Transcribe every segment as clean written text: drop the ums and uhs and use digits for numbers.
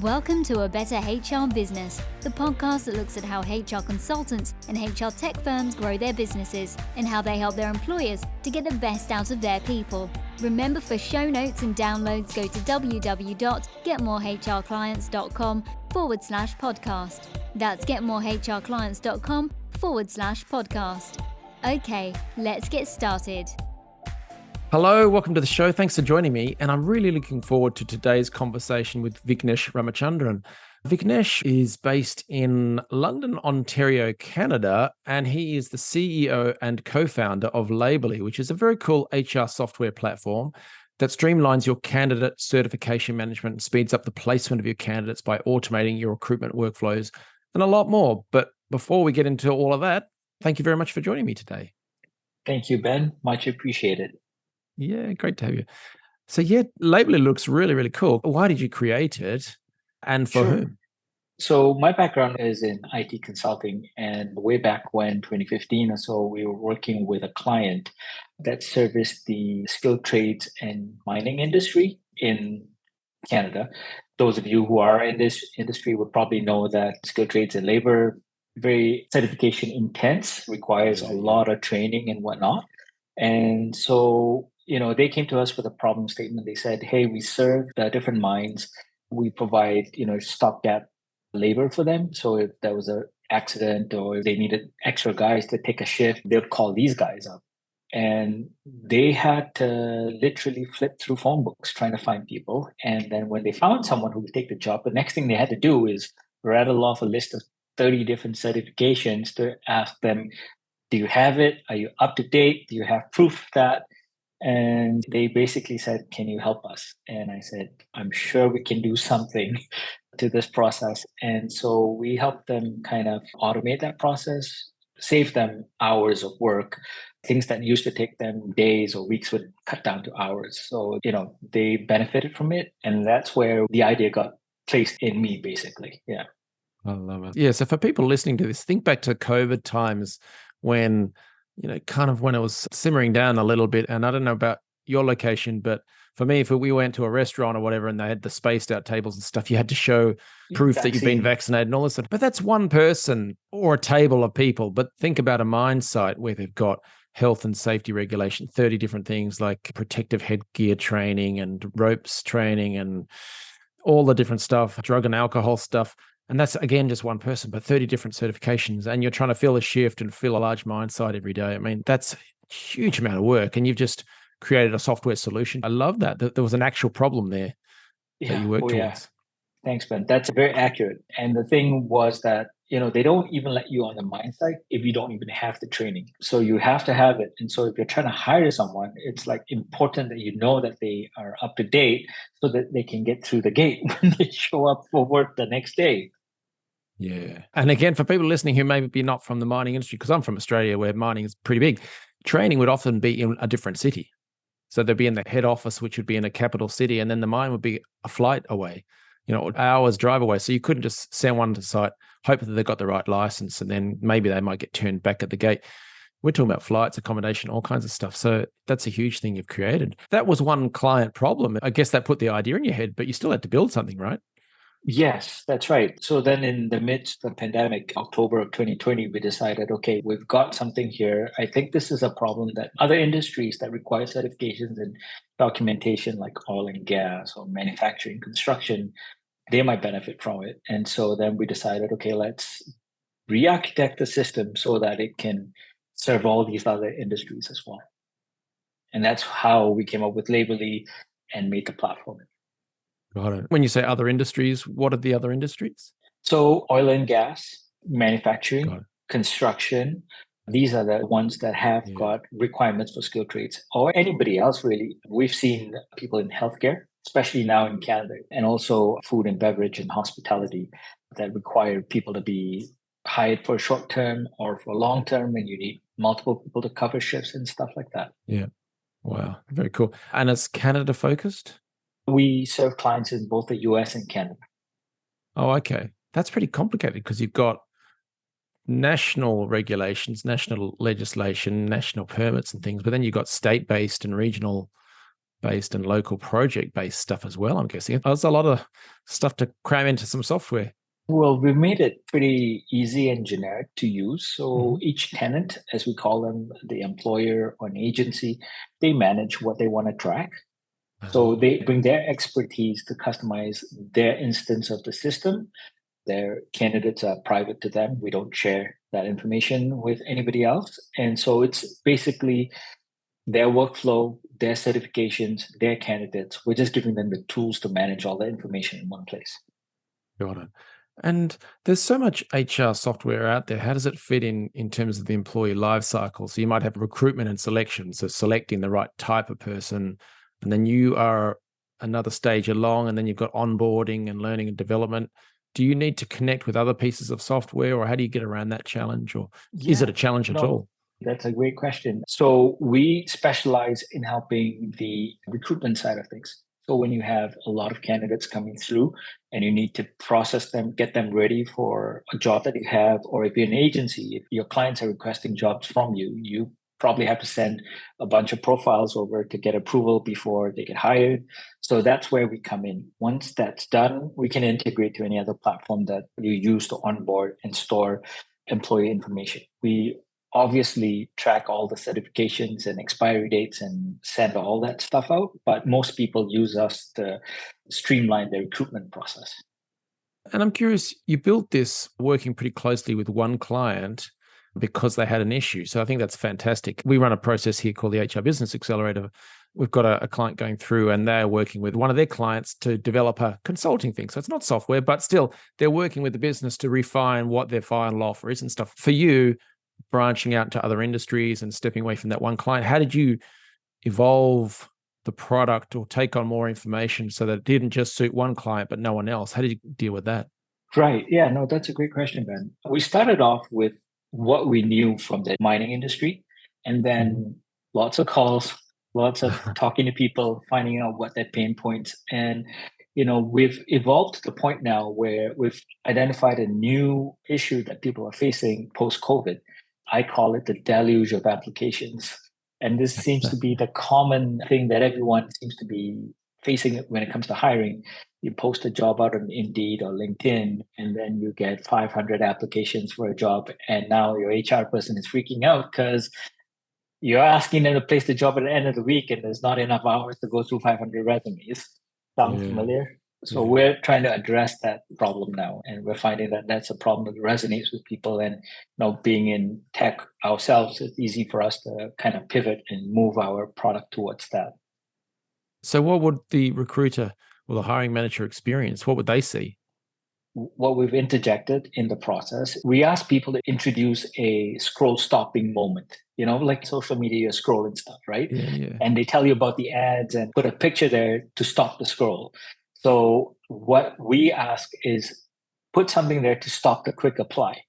Welcome to A Better HR Business, the podcast that looks at how HR consultants and HR tech firms grow their businesses and how they help their employers to get the best out of their people. Remember, for show notes and downloads, go to www.getmorehrclients.com/podcast. That's getmorehrclients.com/podcast. Okay, let's get started. Hello, welcome to the show. Thanks for joining me. And I'm really looking forward to today's conversation with Vicknesh Ramachandran. Vicknesh is based in London, Ontario, Canada, and he is the CEO and co-founder of Labelly, which is a very cool HR software platform that streamlines your candidate certification management and speeds up the placement of your candidates by automating your recruitment workflows and a lot more. But before we get into all of that, thank you very much for joining me today. Thank you, Ben. Much appreciated. Yeah, great to have you. So Labelly looks really, really cool. Why did you create it and for whom? So my background is in IT consulting, and way back when, 2015 or so, we were working with a client that serviced the skilled trades and mining industry in Canada. Those of you who are in this industry would probably know that skilled trades and labor, very certification intense, requires a lot of training and whatnot. And so they came to us with a problem statement. They said, hey, we serve the different mines. We provide, stopgap labor for them. So if there was an accident or if they needed extra guys to take a shift, they would call these guys up. And they had to literally flip through phone books trying to find people. And then when they found someone who would take the job, the next thing they had to do is rattle off a list of 30 different certifications to ask them, do you have it? Are you up to date? Do you have proof of that? And they basically said, can you help us? And I said, I'm sure we can do something to this process. And so we helped them kind of automate that process, save them hours of work. Things that used to take them days or weeks would cut down to hours. So, they benefited from it. And that's where the idea got placed in me, basically. Yeah. I love it. Yeah. So for people listening to this, think back to COVID times when when it was simmering down a little bit. And I don't know about your location, but for me, if we went to a restaurant or whatever and they had the spaced out tables and stuff, you had to show proof that you've been vaccinated and all this stuff. But that's one person or a table of people. But think about a mine site where they've got health and safety regulation, 30 different things like protective headgear training and ropes training and all the different stuff, drug and alcohol stuff. And that's, again, just one person, but 30 different certifications. And you're trying to fill a shift and fill a large mine site every day. I mean, that's a huge amount of work. And you've just created a software solution. I love that there was an actual problem there that you worked towards. Yeah. Thanks, Ben. That's very accurate. And the thing was that, they don't even let you on the mine site if you don't even have the training. So you have to have it. And so if you're trying to hire someone, it's like important that you know that they are up to date so that they can get through the gate when they show up for work the next day. Yeah. And again, for people listening who maybe not from the mining industry, because I'm from Australia where mining is pretty big, training would often be in a different city. So they'd be in the head office, which would be in a capital city, and then the mine would be a flight away, hours drive away. So you couldn't just send one to site, hope that they got the right license, and then maybe they might get turned back at the gate. We're talking about flights, accommodation, all kinds of stuff. So that's a huge thing you've created. That was one client problem. I guess that put the idea in your head, but you still had to build something, right? Yes, that's right. So then in the midst of the pandemic, October of 2020, we decided, okay, we've got something here. I think this is a problem that other industries that require certifications and documentation like oil and gas or manufacturing, construction, they might benefit from it. And so then we decided, okay, let's re-architect the system so that it can serve all these other industries as well. And that's how we came up with Labelly and made the platform. Got it. When you say other industries, what are the other industries? So oil and gas, manufacturing, construction, these are the ones that have got requirements for skilled trades, or anybody else really. We've seen people in healthcare, especially now in Canada, and also food and beverage and hospitality that require people to be hired for short term or for long term, and you need multiple people to cover shifts and stuff like that. Yeah. Wow. Very cool. And it's Canada focused? We serve clients in both the US and Canada. Oh, okay. That's pretty complicated because you've got national regulations, national legislation, national permits and things, but then you've got state-based and regional based and local project based stuff as well, I'm guessing. There's a lot of stuff to cram into some software. Well, we've made it pretty easy and generic to use. So each tenant, as we call them, the employer or an agency, they manage what they want to track. So they bring their expertise to customize their instance of the system. Their candidates are private to them. We don't share that information with anybody else. And so it's basically their workflow, their certifications, their candidates. We're just giving them the tools to manage all the information in one place. Got it. And there's so much HR software out there. How does it fit in terms of the employee life cycle? So you might have recruitment and selection, so selecting the right type of person, and then you are another stage along, and then you've got onboarding and learning and development. Do you need to connect with other pieces of software, or how do you get around that challenge, or is it a challenge at all? That's a great question. So we specialize in helping the recruitment side of things. So when you have a lot of candidates coming through and you need to process them, get them ready for a job that you have, or if you're an agency, if your clients are requesting jobs from you, you probably have to send a bunch of profiles over to get approval before they get hired. So that's where we come in. Once that's done, we can integrate to any other platform that you use to onboard and store employee information. We obviously track all the certifications and expiry dates and send all that stuff out, but most people use us to streamline the recruitment process. And I'm curious, you built this working pretty closely with one client because they had an issue. So I think that's fantastic. We run a process here called the HR Business Accelerator. We've got a client going through and they're working with one of their clients to develop a consulting thing. So it's not software, but still they're working with the business to refine what their final offer is and stuff. For you, branching out to other industries and stepping away from that one client, how did you evolve the product or take on more information so that it didn't just suit one client but no one else? How did you deal with that? Right. Yeah, no, that's a great question, Ben. We started off with what we knew from the mining industry, and then lots of calls, lots of talking to people, finding out what their pain points. And, we've evolved to the point now where we've identified a new issue that people are facing post-COVID. I call it the deluge of applications. And this seems to be the common thing that everyone seems to be facing when it comes to hiring. You post a job out on Indeed or LinkedIn, and then you get 500 applications for a job. And now your HR person is freaking out because you're asking them to place the job at the end of the week and there's not enough hours to go through 500 resumes. Sound familiar? So we're trying to address that problem now, and we're finding that that's a problem that resonates with people. And being in tech ourselves, it's easy for us to kind of pivot and move our product towards that. So what would the recruiter or the hiring manager experience? What would they see? What we've interjected in the process, we ask people to introduce a scroll stopping moment, like social media, you're scrolling stuff, right? Yeah. And they tell you about the ads and put a picture there to stop the scroll. So what we ask is put something there to stop the quick apply.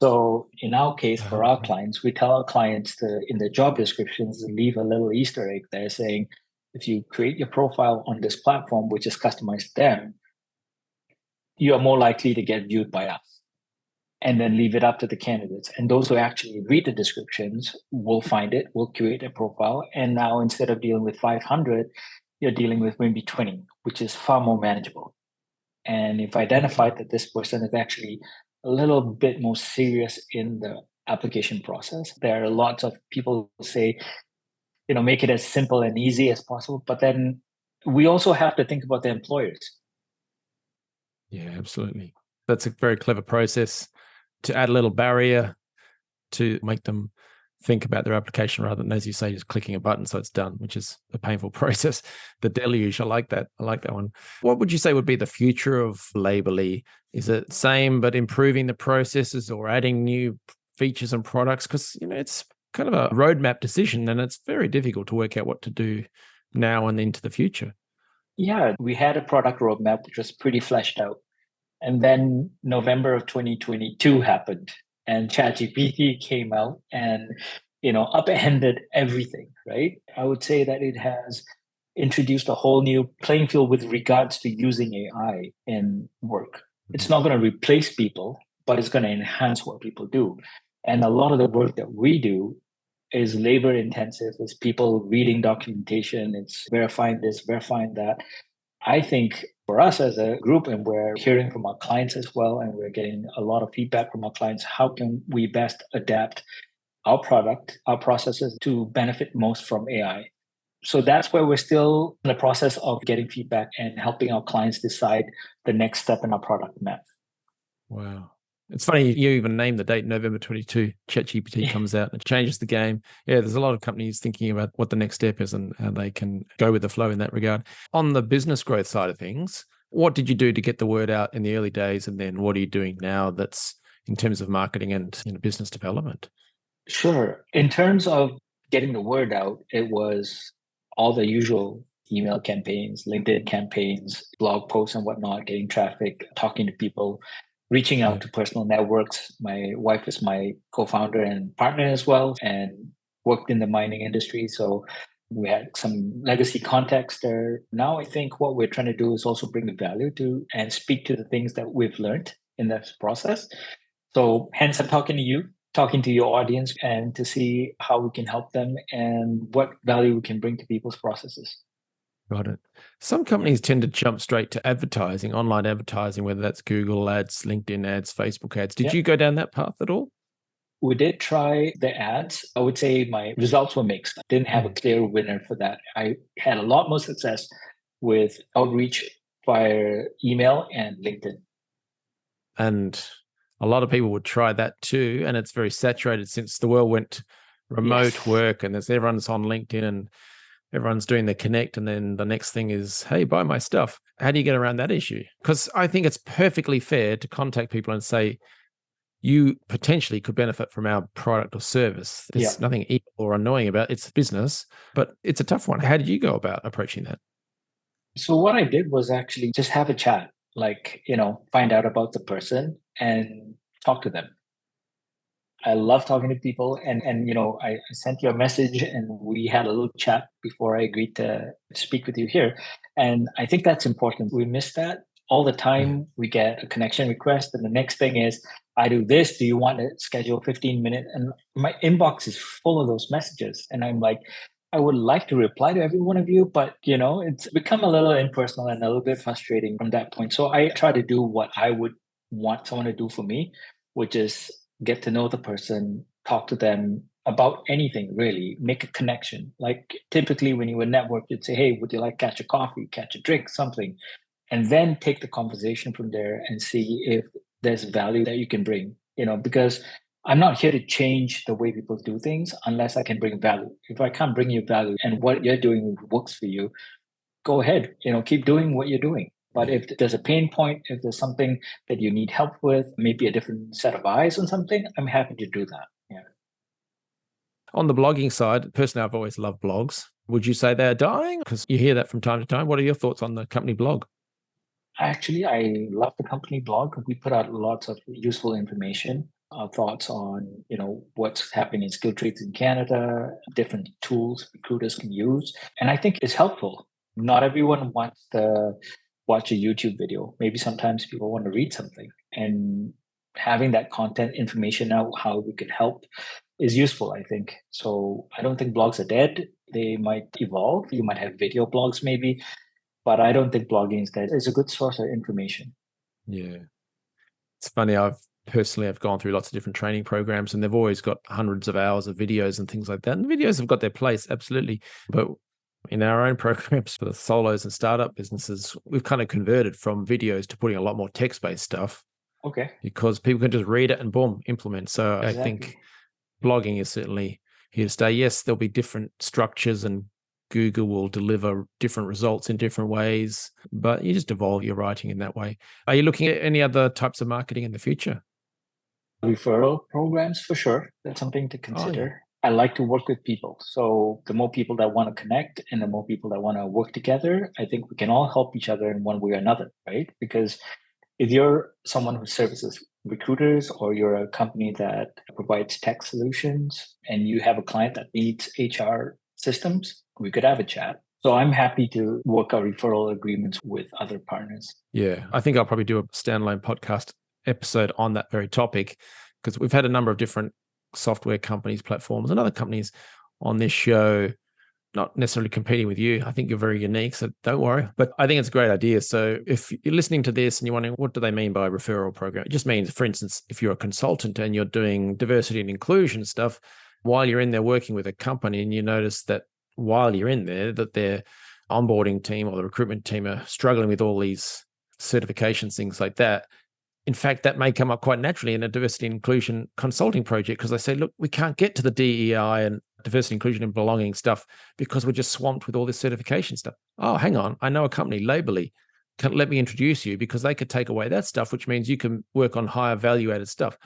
So in our case, for our clients, we tell our clients to, in their job descriptions, leave a little Easter egg there saying, if you create your profile on this platform, which is customized to them, you are more likely to get viewed by us. And then leave it up to the candidates. And those who actually read the descriptions will find it, will create a profile. And now instead of dealing with 500, you're dealing with maybe 20, which is far more manageable. And if identified that this person is actually a little bit more serious in the application process, there are lots of people who say, make it as simple and easy as possible. But then we also have to think about the employers. Yeah, absolutely. That's a very clever process to add a little barrier to make them think about their application rather than, as you say, just clicking a button so it's done, which is a painful process. The deluge, I like that. I like that one. What would you say would be the future of Laborly? Is it same but improving the processes or adding new features and products? Because, it's kind of a roadmap decision and it's very difficult to work out what to do now and into the future. Yeah, we had a product roadmap which was pretty fleshed out. And then November of 2022 happened and ChatGPT came out and, upended everything, right? I would say that it has introduced a whole new playing field with regards to using AI in work. It's not going to replace people, but it's going to enhance what people do. And a lot of the work that we do is labor intensive. It's people reading documentation. It's verifying this, verifying that. I think for us as a group, and we're hearing from our clients as well, and we're getting a lot of feedback from our clients, how can we best adapt our product, our processes to benefit most from AI? So that's where we're still in the process of getting feedback and helping our clients decide the next step in our product map. Wow. It's funny, you even named the date, November 22, ChatGPT comes out and it changes the game. Yeah, there's a lot of companies thinking about what the next step is and how they can go with the flow in that regard. On the business growth side of things, what did you do to get the word out in the early days? And then what are you doing now that's in terms of marketing and business development? Sure. In terms of getting the word out, it was all the usual email campaigns, LinkedIn campaigns, blog posts and whatnot, getting traffic, talking to people, reaching out to personal networks. My wife is my co-founder and partner as well, and worked in the mining industry. So we had some legacy context there. Now I think what we're trying to do is also bring the value to and speak to the things that we've learned in this process. So hence I'm talking to your audience and to see how we can help them and what value we can bring to people's processes. Got it. Some companies tend to jump straight to advertising, online advertising, whether that's Google ads, LinkedIn ads, Facebook ads. Did you go down that path at all? We did try the ads. I would say my results were mixed. I didn't have a clear winner for that. I had a lot more success with outreach via email and LinkedIn. And a lot of people would try that too. And it's very saturated since the world went remote work and everyone's on LinkedIn and everyone's doing the connect. And then the next thing is, hey, buy my stuff. How do you get around that issue? Because I think it's perfectly fair to contact people and say, you potentially could benefit from our product or service. There's nothing evil or annoying about it. It's business, but it's a tough one. How did you go about approaching that? So what I did was actually just have a chat, find out about the person and talk to them. I love talking to people and I sent you a message and we had a little chat before I agreed to speak with you here. And I think that's important. We miss that all the time. We get a connection request and the next thing is, I do this. Do you want to schedule 15 minutes? And my inbox is full of those messages. And I'm like, I would like to reply to every one of you, but it's become a little impersonal and a little bit frustrating from that point. So I try to do what I would want someone to do for me, which is get to know the person, talk to them about anything really, make a connection. Like typically when you would network, you'd say, hey, would you like to catch a coffee, catch a drink, something? And then take the conversation from there and see if there's value that you can bring, because I'm not here to change the way people do things unless I can bring value. If I can't bring you value and what you're doing works for you, go ahead, keep doing what you're doing. But if there's a pain point, if there's something that you need help with, maybe a different set of eyes on something, I'm happy to do that. Yeah. On the blogging side, personally, I've always loved blogs. Would you say they're dying? Because you hear that from time to time. What are your thoughts on the company blog? Actually, I love the company blog. We put out lots of useful information, our thoughts on, what's happening in skill trades in Canada, different tools recruiters can use. And I think it's helpful. Not everyone wants to watch a YouTube video. Maybe sometimes people want to read something, and having that content information out, how we could help is useful, I think. So I don't think blogs are dead. They might evolve. You might have video blogs maybe, but I don't think blogging is dead. It's a good source of information. Yeah. It's funny. I've gone through lots of different training programs and they've always got hundreds of hours of videos and things like that. And the videos have got their place, absolutely. But in our own programs for the solos and startup businesses, we've kind of converted from videos to putting a lot more text-based stuff. Okay. Because people can just read it and boom, implement. So Exactly. I think blogging is certainly here to stay. Yes, there'll be different structures and Google will deliver different results in different ways, but you just evolve your writing in that way. Are you looking at any other types of marketing in the future? Referral programs, for sure. That's something to consider. I like to work with people. So the more people that want to connect and the more people that want to work together, I think we can all help each other in one way or another, right? Because if you're someone who services recruiters or you're a company that provides tech solutions and you have a client that needs HR systems, we could have a chat. So I'm happy to work out referral agreements with other partners. Yeah, I think I'll probably do a standalone podcast episode on that very topic because we've had a number of different software companies, platforms, and other companies on this show, not necessarily competing with you. I think you're very unique, so don't worry. But I think it's a great idea. So if you're listening to this and you're wondering, what do they mean by a referral program? It just means, for instance, if you're a consultant and you're doing diversity and inclusion stuff, while you're in there working with a company and you notice that while you're in there, that their onboarding team or the recruitment team are struggling with all these certifications, things like that. In fact, that may come up quite naturally in a diversity and inclusion consulting project because they say, look, we can't get to the DEI and diversity, inclusion, and belonging stuff because we're just swamped with all this certification stuff. Oh, hang on. I know a company, Labelly. Let me introduce you because they could take away that stuff, which means you can work on higher value added stuff.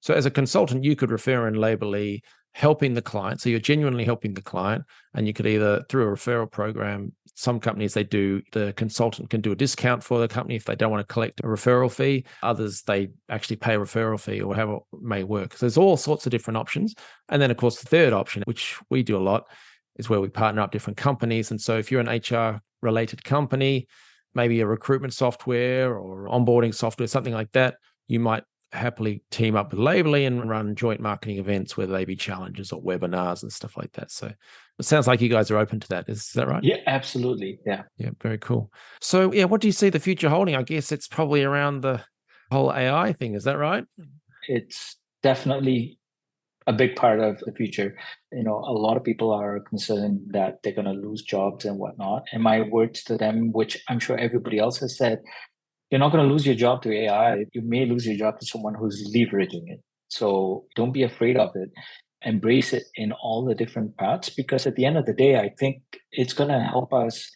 So as a consultant, you could refer in Labelly helping the client. So you're genuinely helping the client, and you could either through a referral program, some companies the consultant can do a discount for the company if they don't want to collect a referral fee. Others, they actually pay a referral fee or however it may work. So there's all sorts of different options. And then of course, the third option, which we do a lot, is where we partner up different companies. And so if you're an HR related company, maybe a recruitment software or onboarding software, something like that, you might happily team up with Labelly and run joint marketing events, whether they be challenges or webinars and stuff like that. So it sounds like you guys are open to that. Is that right? Yeah, absolutely. Yeah. Yeah, very cool. So yeah, what do you see the future holding? I guess it's probably around the whole AI thing. Is that right? It's definitely a big part of the future. A lot of people are concerned that they're going to lose jobs and whatnot. And my words to them, which I'm sure everybody else has said, you're not going to lose your job to AI. You may lose your job to someone who's leveraging it. So don't be afraid of it. Embrace it in all the different parts, because at the end of the day, I think it's going to help us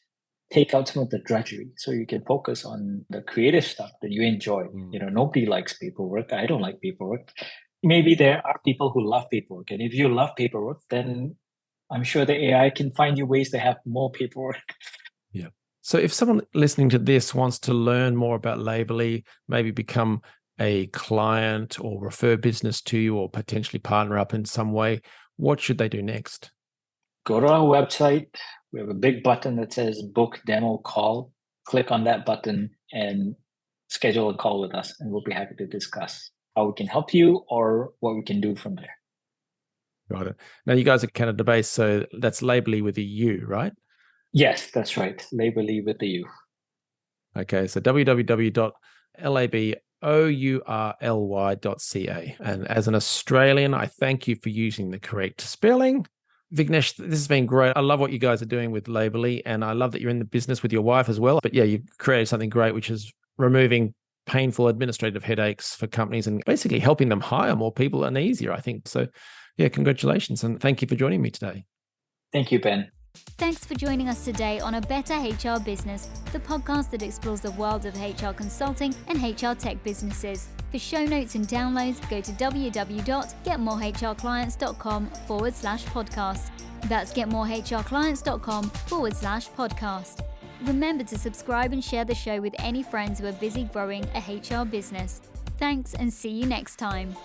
take out some of the drudgery so you can focus on the creative stuff that you enjoy. Nobody likes paperwork. I don't like paperwork. Maybe there are people who love paperwork. And if you love paperwork, then I'm sure the AI can find you ways to have more paperwork. Yeah. So if someone listening to this wants to learn more about Labelly, maybe become a client or refer business to you or potentially partner up in some way, what should they do next? Go to our website. We have a big button that says book demo call. Click on that button and schedule a call with us, and we'll be happy to discuss how we can help you or what we can do from there. Got it. Now you guys are Canada-based, so that's Labelly with a U, right? Yes, that's right. Labelly with the U. Okay, so www.labourly.ca. And as an Australian, I thank you for using the correct spelling. Vicknesh, this has been great. I love what you guys are doing with Labelly, and I love that you're in the business with your wife as well. But yeah, you've created something great, which is removing painful administrative headaches for companies and basically helping them hire more people and easier, I think. So yeah, congratulations. And thank you for joining me today. Thank you, Ben. Thanks for joining us today on A Better HR Business, the podcast that explores the world of HR consulting and HR tech businesses. For show notes and downloads, go to www.getmorehrclients.com/podcast. That's getmorehrclients.com/podcast. Remember to subscribe and share the show with any friends who are busy growing a HR business. Thanks, and see you next time.